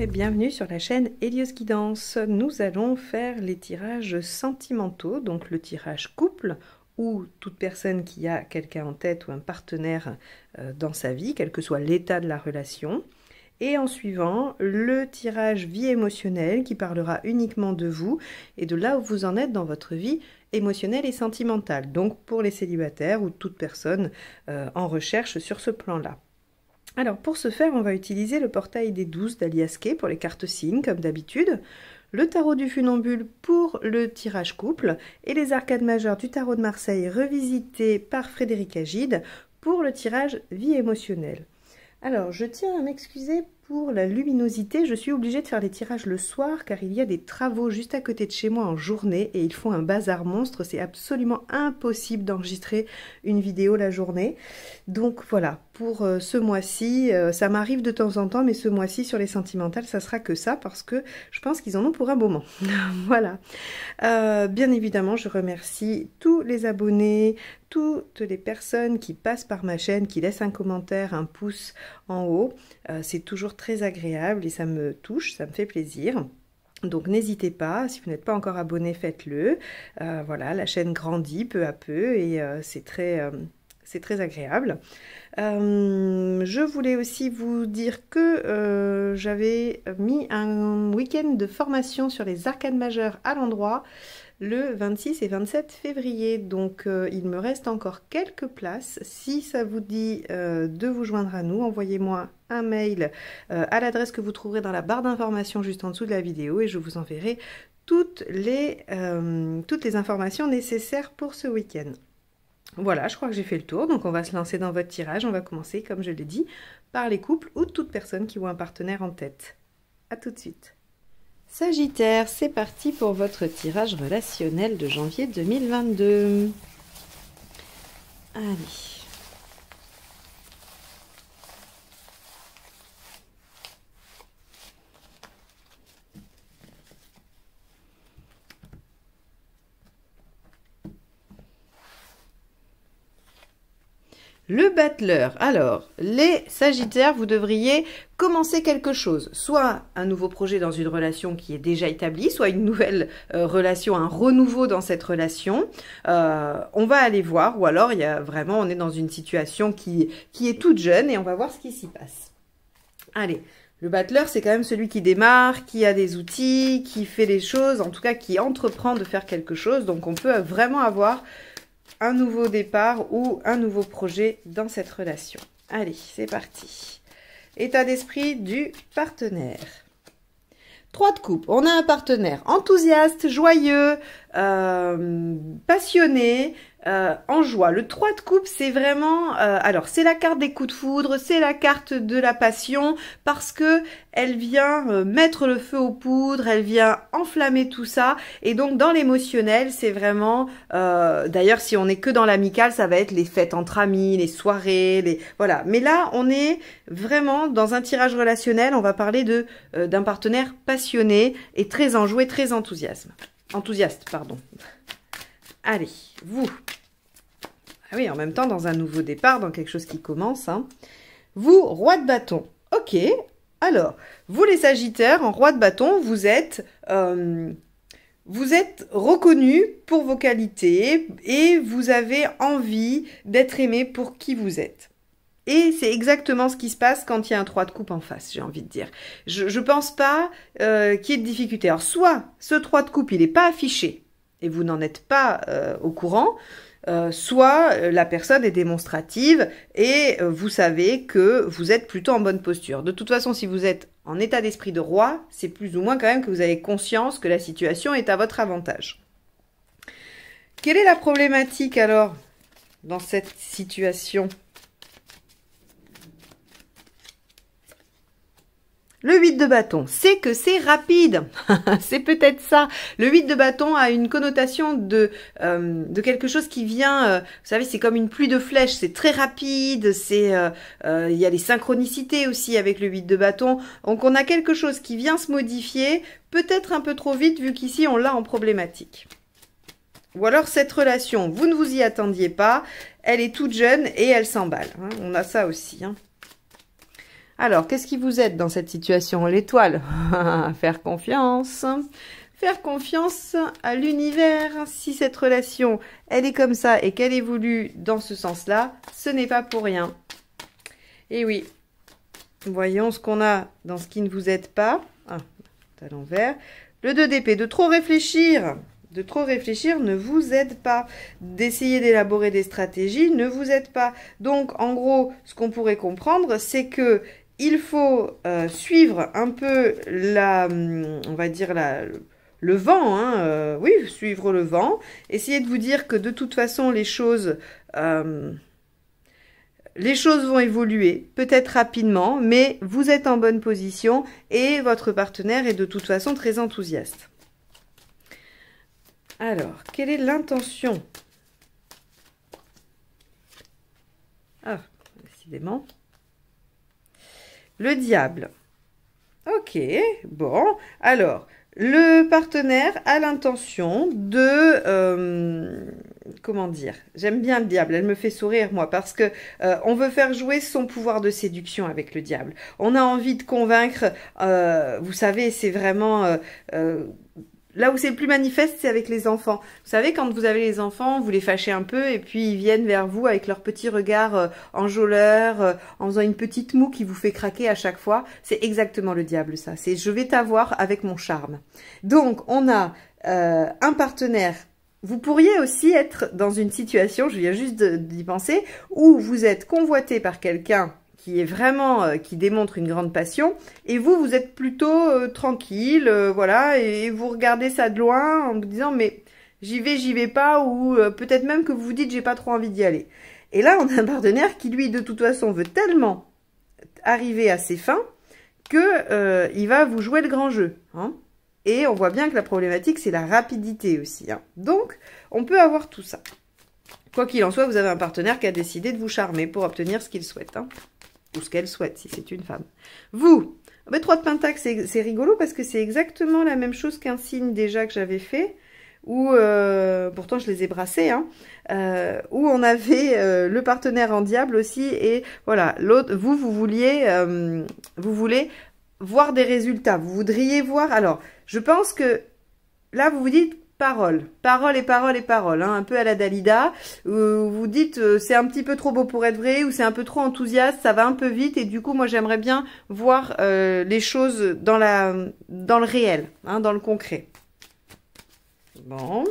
et bienvenue sur la chaîne Hélios Guidance. Nous allons faire les tirages sentimentaux, donc le tirage couple ou toute personne qui a quelqu'un en tête ou un partenaire dans sa vie, quel que soit l'état de la relation. Et en suivant, le tirage vie émotionnelle qui parlera uniquement de vous et de là où vous en êtes dans votre vie émotionnelle et sentimentale. Donc pour les célibataires ou toute personne en recherche sur ce plan-là. Alors pour ce faire, on va utiliser le portail des 12 d'Alias Kay pour les cartes signes comme d'habitude, le tarot du funambule pour le tirage couple et les arcades majeures du tarot de Marseille revisité par Frédéric Agide pour le tirage vie émotionnelle. Alors je tiens à m'excuser pour la luminosité, je suis obligée de faire les tirages le soir car il y a des travaux juste à côté de chez moi en journée et ils font un bazar monstre, c'est absolument impossible d'enregistrer une vidéo la journée. Donc voilà, pour ce mois-ci, ça m'arrive de temps en temps, mais ce mois-ci sur les sentimentales, ça sera que ça parce que je pense qu'ils en ont pour un moment. Voilà. Bien évidemment, je remercie tous les abonnés, toutes les personnes qui passent par ma chaîne, qui laissent un commentaire, un pouce en haut. C'est toujours très agréable et ça me touche, ça me fait plaisir. Donc n'hésitez pas, si vous n'êtes pas encore abonné, faites-le. Voilà, la chaîne grandit peu à peu et c'est très agréable. Je voulais aussi vous dire que j'avais mis un week-end de formation sur les arcades majeures à l'endroit le 26 et 27 février. Donc il me reste encore quelques places. Si ça vous dit de vous joindre à nous, envoyez-moi un mail à l'adresse que vous trouverez dans la barre d'informations juste en dessous de la vidéo et je vous enverrai toutes les informations nécessaires pour ce week-end. Voilà, je crois que j'ai fait le tour, donc on va se lancer dans votre tirage. On va commencer, comme je l'ai dit, par les couples ou toute personne qui voit un partenaire en tête. A tout de suite. Sagittaire, c'est parti pour votre tirage relationnel de janvier 2022. Allez. Le battleur. Alors, les Sagittaires, vous devriez commencer quelque chose. Soit un nouveau projet dans une relation qui est déjà établie, soit une nouvelle relation, un renouveau dans cette relation. On va aller voir, ou alors il y a vraiment, on est dans une situation qui est toute jeune et on va voir ce qui s'y passe. Allez. Le battleur, c'est quand même celui qui démarre, qui a des outils, qui fait les choses, en tout cas qui entreprend de faire quelque chose. Donc on peut vraiment avoir un nouveau départ ou un nouveau projet dans cette relation. Allez, c'est parti. État d'esprit du partenaire. 3 de coupe. On a un partenaire enthousiaste, joyeux, passionné, en joie. Le 3 de coupe, c'est vraiment... alors, c'est la carte des coups de foudre, c'est la carte de la passion, parce que elle vient mettre le feu aux poudres, elle vient enflammer tout ça. Et donc, dans l'émotionnel, c'est vraiment... d'ailleurs, si on n'est que dans l'amical, ça va être les fêtes entre amis, les soirées, voilà. Mais là, on est vraiment dans un tirage relationnel. On va parler d'un partenaire passionné et très enjoué, très enthousiaste, pardon. Allez, vous. Ah oui, en même temps, dans un nouveau départ, dans quelque chose qui commence. Hein. Vous, roi de bâton. Ok, alors, vous les Sagittaires, en roi de bâton, vous êtes reconnus pour vos qualités et vous avez envie d'être aimé pour qui vous êtes. Et c'est exactement ce qui se passe quand il y a un 3 de coupe en face, j'ai envie de dire. Je pense pas qu'il y ait de difficulté. Alors, soit ce 3 de coupe, il n'est pas affiché et vous n'en êtes pas au courant, soit la personne est démonstrative et vous savez que vous êtes plutôt en bonne posture. De toute façon, si vous êtes en état d'esprit de roi, c'est plus ou moins quand même que vous avez conscience que la situation est à votre avantage. Quelle est la problématique alors dans cette situation ? Le 8 de bâton, c'est que c'est rapide. C'est peut-être ça. Le 8 de bâton a une connotation de quelque chose qui vient, vous savez, c'est comme une pluie de flèches, c'est très rapide, il y a les synchronicités aussi avec le 8 de bâton. Donc on a quelque chose qui vient se modifier, peut-être un peu trop vite vu qu'ici on l'a en problématique. Ou alors cette relation, vous ne vous y attendiez pas, elle est toute jeune et elle s'emballe. Hein. On a ça aussi. Hein. Alors, qu'est-ce qui vous aide dans cette situation? L'étoile. Faire confiance. Faire confiance à l'univers. Si cette relation, elle est comme ça et qu'elle évolue dans ce sens-là, ce n'est pas pour rien. Et oui, voyons ce qu'on a dans ce qui ne vous aide pas. Ah, à l'envers. Le 2 d'épée, de trop réfléchir. De trop réfléchir ne vous aide pas. D'essayer d'élaborer des stratégies ne vous aide pas. Donc, en gros, ce qu'on pourrait comprendre, c'est que il faut suivre un peu on va dire le vent, hein, oui, suivre le vent. Essayez de vous dire que de toute façon, les choses vont évoluer, peut-être rapidement, mais vous êtes en bonne position et votre partenaire est de toute façon très enthousiaste. Alors, quelle est l'intention? Ah, décidément. Le diable. Ok, bon. Alors, le partenaire a l'intention de... comment dire? J'aime bien le diable, elle me fait sourire, moi, parce que on veut faire jouer son pouvoir de séduction avec le diable. On a envie de convaincre, vous savez, c'est vraiment... là où c'est le plus manifeste, c'est avec les enfants. Vous savez, quand vous avez les enfants, vous les fâchez un peu et puis ils viennent vers vous avec leur petit regard enjôleur, en faisant une petite moue qui vous fait craquer à chaque fois. C'est exactement le diable, ça. C'est « je vais t'avoir avec mon charme ». Donc, on a un partenaire. Vous pourriez aussi être dans une situation, je viens juste d'y penser, où vous êtes convoité par quelqu'un qui est vraiment, qui démontre une grande passion, et vous, vous êtes plutôt tranquille, voilà, et vous regardez ça de loin en vous disant, mais j'y vais pas, ou peut-être même que vous vous dites, j'ai pas trop envie d'y aller. Et là, on a un partenaire qui, lui, de toute façon, veut tellement arriver à ses fins que il va vous jouer le grand jeu, hein. Et on voit bien que la problématique, c'est la rapidité aussi, hein. Donc, on peut avoir tout ça. Quoi qu'il en soit, vous avez un partenaire qui a décidé de vous charmer pour obtenir ce qu'il souhaite, hein. Ou ce qu'elle souhaite, si c'est une femme. Vous, 3 de Pentacle, c'est rigolo parce que c'est exactement la même chose qu'un signe déjà que j'avais fait, où, pourtant je les ai brassés, hein, où on avait le partenaire en diable aussi, et voilà, l'autre, vous voulez voir des résultats, vous voudriez voir, alors, je pense que là, vous vous dites, parole, parole et parole et parole, hein, un peu à la Dalida, vous dites c'est un petit peu trop beau pour être vrai, ou c'est un peu trop enthousiaste, ça va un peu vite, et du coup moi j'aimerais bien voir les choses dans le réel, hein, dans le concret. Bon.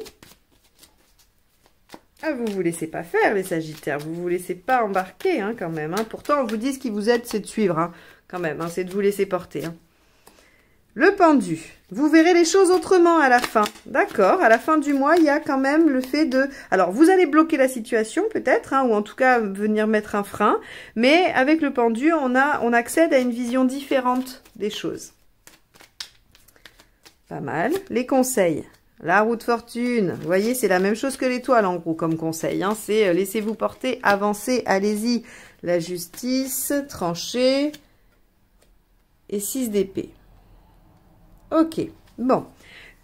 Ah, vous vous laissez pas faire les Sagittaires, vous vous laissez pas embarquer, hein, quand même, hein. Pourtant on vous dit ce qui vous aide, c'est de suivre, hein, quand même, hein, c'est de vous laisser porter, hein. Le pendu, vous verrez les choses autrement à la fin, d'accord? À la fin du mois, il y a quand même le fait de... Alors, vous allez bloquer la situation peut-être, hein, ou en tout cas venir mettre un frein, mais avec le pendu, on accède à une vision différente des choses. Pas mal. Les conseils, la roue de fortune, vous voyez, c'est la même chose que l'étoile en gros comme conseil, hein, c'est laissez-vous porter, avancez, allez-y. La justice, trancher, et 6 d'épée. Ok, bon.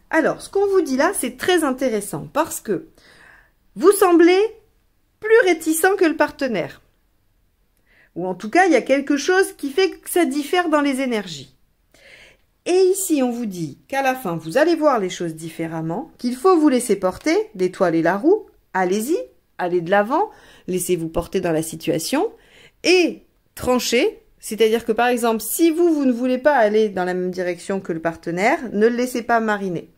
Alors, ce qu'on vous dit là, c'est très intéressant parce que vous semblez plus réticent que le partenaire. Ou en tout cas, il y a quelque chose qui fait que ça diffère dans les énergies. Et ici, on vous dit qu'à la fin, vous allez voir les choses différemment, qu'il faut vous laisser porter, l'étoile et la roue, allez-y, allez de l'avant, laissez-vous porter dans la situation et tranchez. C'est-à-dire que, par exemple, si vous ne voulez pas aller dans la même direction que le partenaire, ne le laissez pas mariner.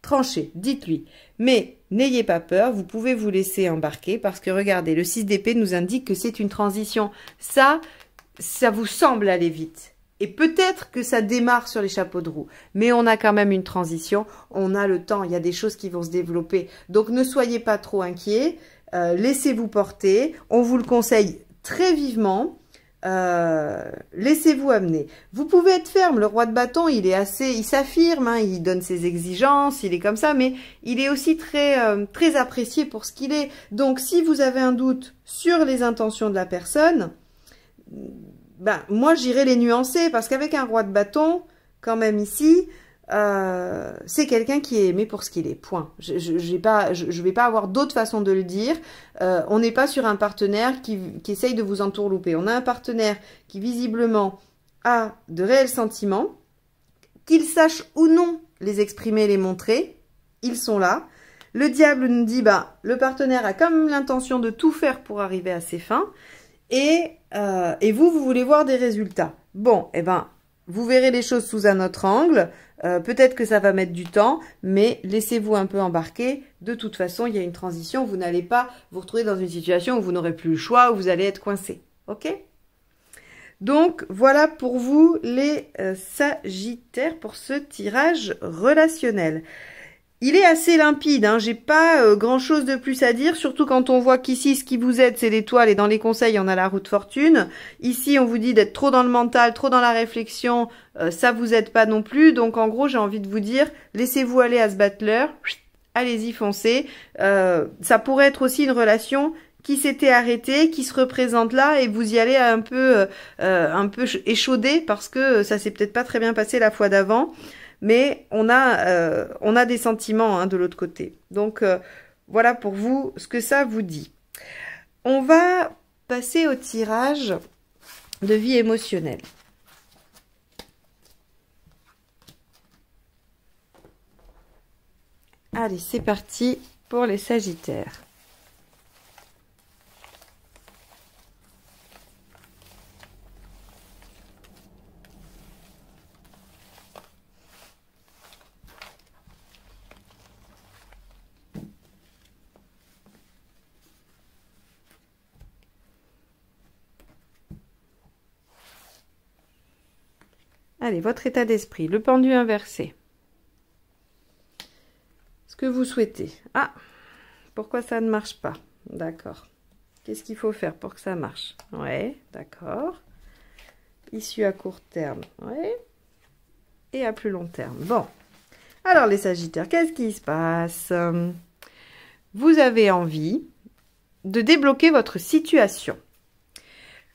Tranchez, dites-lui. Mais n'ayez pas peur, vous pouvez vous laisser embarquer parce que, regardez, le 6 d'épée nous indique que c'est une transition. Ça vous semble aller vite. Et peut-être que ça démarre sur les chapeaux de roue. Mais on a quand même une transition, on a le temps, il y a des choses qui vont se développer. Donc, ne soyez pas trop inquiets, laissez-vous porter. On vous le conseille très vivement. Laissez-vous amener. Vous pouvez être ferme, le roi de bâton, il s'affirme, hein, il donne ses exigences, il est comme ça, mais il est aussi très apprécié pour ce qu'il est. Donc, si vous avez un doute sur les intentions de la personne, ben, moi, j'irai les nuancer, parce qu'avec un roi de bâton, quand même ici, c'est quelqu'un qui est aimé pour ce qu'il est, point. Je vais pas avoir d'autre façon de le dire. On n'est pas sur un partenaire qui essaye de vous entourlouper. On a un partenaire qui visiblement a de réels sentiments, qu'il sache ou non les exprimer, les montrer, ils sont là. Le diable nous dit, bah, le partenaire a quand même l'intention de tout faire pour arriver à ses fins, et vous voulez voir des résultats. Bon, eh ben, vous verrez les choses sous un autre angle. Peut-être que ça va mettre du temps, mais laissez-vous un peu embarquer. De toute façon, il y a une transition. Vous n'allez pas vous retrouver dans une situation où vous n'aurez plus le choix, où vous allez être coincé. Ok? Donc, voilà pour vous les Sagittaires pour ce tirage relationnel. Il est assez limpide, hein, j'ai pas grand-chose de plus à dire, surtout quand on voit qu'ici, ce qui vous aide, c'est l'étoile, et dans les conseils, on a la roue de fortune. Ici, on vous dit d'être trop dans le mental, trop dans la réflexion, ça vous aide pas non plus. Donc, en gros, j'ai envie de vous dire, laissez-vous aller à ce battleur, allez-y, foncez. Ça pourrait être aussi une relation qui s'était arrêtée, qui se représente là, et vous y allez un peu échaudé, parce que ça s'est peut-être pas très bien passé la fois d'avant. Mais on a des sentiments hein, de l'autre côté. Donc, voilà pour vous ce que ça vous dit. On va passer au tirage de vie émotionnelle. Allez, c'est parti pour les Sagittaires. Allez, votre état d'esprit, le pendu inversé. Ce que vous souhaitez. Ah, pourquoi ça ne marche pas? D'accord. Qu'est-ce qu'il faut faire pour que ça marche? Ouais, d'accord. Issue à court terme, ouais. Et à plus long terme. Bon. Alors, les Sagittaires, qu'est-ce qui se passe? Vous avez envie de débloquer votre situation.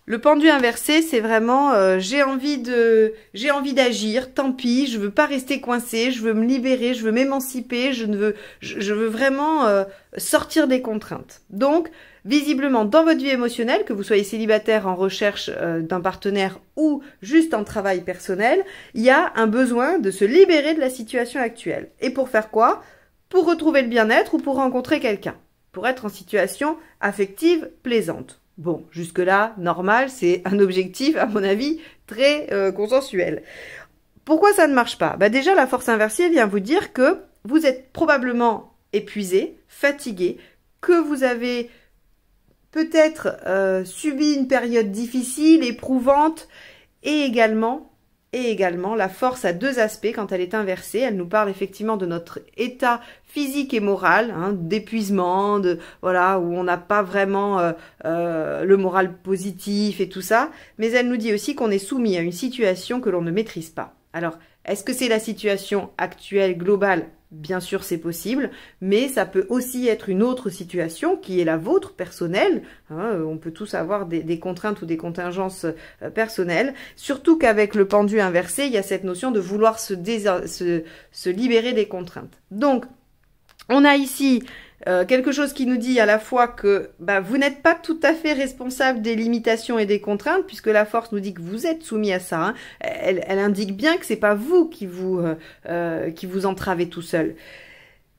Le pendu inversé, c'est vraiment j'ai envie d'agir, tant pis, je veux pas rester coincé, je veux me libérer, je veux m'émanciper, je veux vraiment sortir des contraintes. Donc, visiblement, dans votre vie émotionnelle, que vous soyez célibataire en recherche d'un partenaire ou juste en travail personnel, il y a un besoin de se libérer de la situation actuelle. Et pour faire quoi? Pour retrouver le bien-être ou pour rencontrer quelqu'un. Pour être en situation affective plaisante. Bon, jusque-là, normal, c'est un objectif, à mon avis, très consensuel. Pourquoi ça ne marche pas? Bah déjà, la force inversée vient vous dire que vous êtes probablement épuisé, fatigué, que vous avez peut-être subi une période difficile, éprouvante, et également, la force a deux aspects quand elle est inversée. Elle nous parle effectivement de notre état physique et moral, hein, d'épuisement, voilà, où on n'a pas vraiment le moral positif et tout ça. Mais elle nous dit aussi qu'on est soumis à une situation que l'on ne maîtrise pas. Alors, est-ce que c'est la situation actuelle globale? Bien sûr, c'est possible, mais ça peut aussi être une autre situation qui est la vôtre, personnelle. Hein, on peut tous avoir des contraintes ou des contingences personnelles. Surtout qu'avec le pendu inversé, il y a cette notion de vouloir se libérer des contraintes. Donc, on a ici quelque chose qui nous dit à la fois que bah, vous n'êtes pas tout à fait responsable des limitations et des contraintes, puisque la force nous dit que vous êtes soumis à ça. Hein. Elle indique bien que c'est pas vous qui vous entravez tout seul.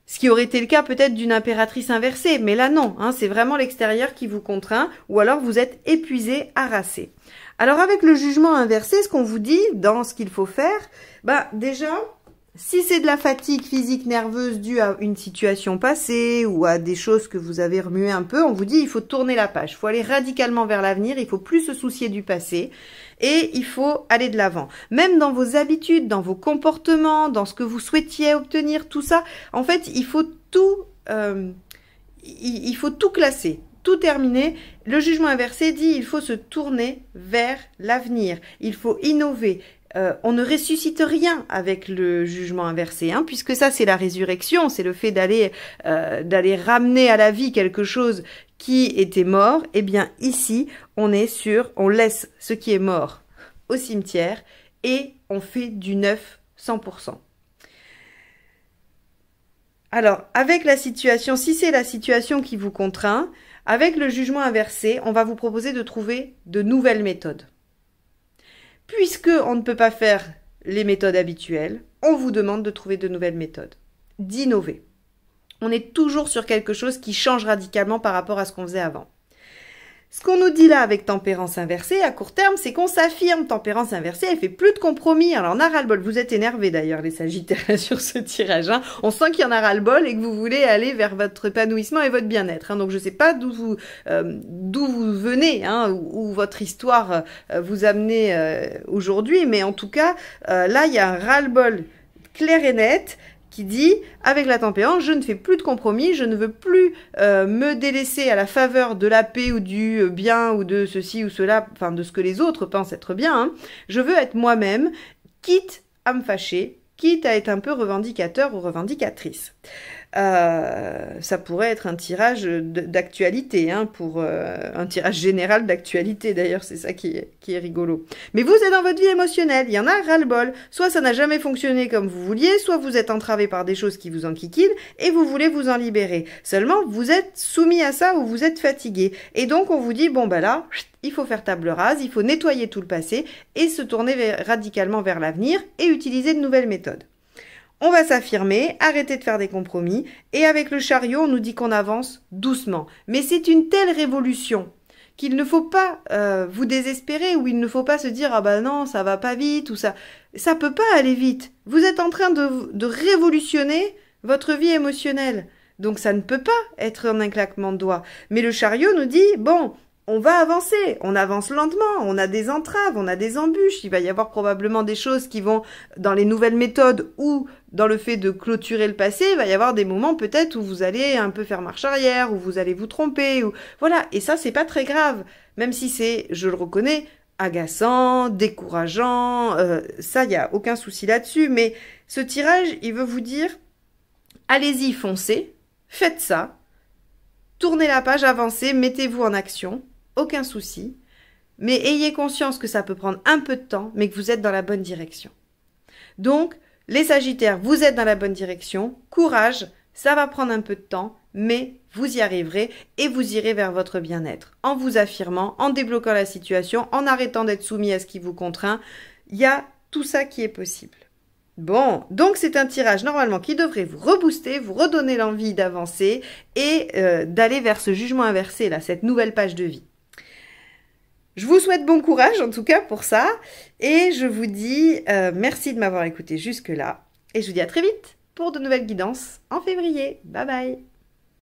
Ce qui aurait été le cas peut-être d'une impératrice inversée, mais là non, hein, c'est vraiment l'extérieur qui vous contraint, ou alors vous êtes épuisé, harassé. Alors avec le jugement inversé, ce qu'on vous dit dans ce qu'il faut faire, bah déjà... Si c'est de la fatigue physique nerveuse due à une situation passée ou à des choses que vous avez remuées un peu, on vous dit il faut tourner la page, il faut aller radicalement vers l'avenir, il faut plus se soucier du passé et il faut aller de l'avant. Même dans vos habitudes, dans vos comportements, dans ce que vous souhaitiez obtenir, tout ça, en fait, il faut tout classer. Tout terminer, le jugement inversé dit il faut se tourner vers l'avenir, il faut innover. On ne ressuscite rien avec le jugement inversé, hein, puisque ça c'est la résurrection, c'est le fait d'aller ramener à la vie quelque chose qui était mort. Eh bien ici, on laisse ce qui est mort au cimetière et on fait du neuf 100%. Alors, avec la situation, si c'est la situation qui vous contraint, avec le jugement inversé, on va vous proposer de trouver de nouvelles méthodes. Puisque on ne peut pas faire les méthodes habituelles, on vous demande de trouver de nouvelles méthodes, d'innover. On est toujours sur quelque chose qui change radicalement par rapport à ce qu'on faisait avant. Ce qu'on nous dit là avec tempérance inversée, à court terme, c'est qu'on s'affirme. Tempérance inversée, elle fait plus de compromis. Alors on a ras-le-bol. Vous êtes énervés d'ailleurs, les Sagittaires, sur ce tirage. Hein. On sent qu'il y en a ras-le-bol et que vous voulez aller vers votre épanouissement et votre bien-être. Hein. Donc je ne sais pas d'où vous venez, hein, où votre histoire vous amenez aujourd'hui. Mais en tout cas, là, il y a un ras-le-bol clair et net qui dit, avec la tempérance, je ne fais plus de compromis, je ne veux plus me délaisser à la faveur de la paix ou du bien ou de ceci ou cela, enfin de ce que les autres pensent être bien. Hein. Je veux être moi-même, quitte à me fâcher, quitte à être un peu revendicateur ou revendicatrice. Ça pourrait être un tirage d'actualité, hein, pour un tirage général d'actualité d'ailleurs, c'est ça qui est rigolo. Mais vous êtes dans votre vie émotionnelle, il y en a ras-le-bol. Soit ça n'a jamais fonctionné comme vous vouliez, soit vous êtes entravé par des choses qui vous enquiquinent et vous voulez vous en libérer. Seulement, vous êtes soumis à ça ou vous êtes fatigué. Et donc, on vous dit, bon ben là, il faut faire table rase, il faut nettoyer tout le passé et se tourner radicalement vers l'avenir et utiliser de nouvelles méthodes. On va s'affirmer, arrêter de faire des compromis, et avec le chariot, on nous dit qu'on avance doucement. Mais c'est une telle révolution qu'il ne faut pas vous désespérer, ou il ne faut pas se dire « Ah ben non, ça va pas vite » ou ça. Ça peut pas aller vite. Vous êtes en train de révolutionner votre vie émotionnelle. Donc ça ne peut pas être un claquement de doigts. Mais le chariot nous dit « Bon, on va avancer, on avance lentement, on a des entraves, on a des embûches, il va y avoir probablement des choses qui vont, dans les nouvelles méthodes ou dans le fait de clôturer le passé, il va y avoir des moments peut-être où vous allez un peu faire marche arrière, où vous allez vous tromper, ou voilà, et ça c'est pas très grave, même si c'est, je le reconnais, agaçant, décourageant, ça il n'y a aucun souci là-dessus, mais ce tirage, il veut vous dire, allez-y, foncez, faites ça, tournez la page, avancez, mettez-vous en action, aucun souci, mais ayez conscience que ça peut prendre un peu de temps, mais que vous êtes dans la bonne direction. Donc, les Sagittaires, vous êtes dans la bonne direction, courage, ça va prendre un peu de temps, mais vous y arriverez et vous irez vers votre bien-être. En vous affirmant, en débloquant la situation, en arrêtant d'être soumis à ce qui vous contraint, il y a tout ça qui est possible. Bon, donc c'est un tirage normalement qui devrait vous rebooster, vous redonner l'envie d'avancer et d'aller vers ce jugement inversé, là, cette nouvelle page de vie. Je vous souhaite bon courage en tout cas pour ça et je vous dis merci de m'avoir écouté jusque-là et je vous dis à très vite pour de nouvelles guidances en février. Bye bye!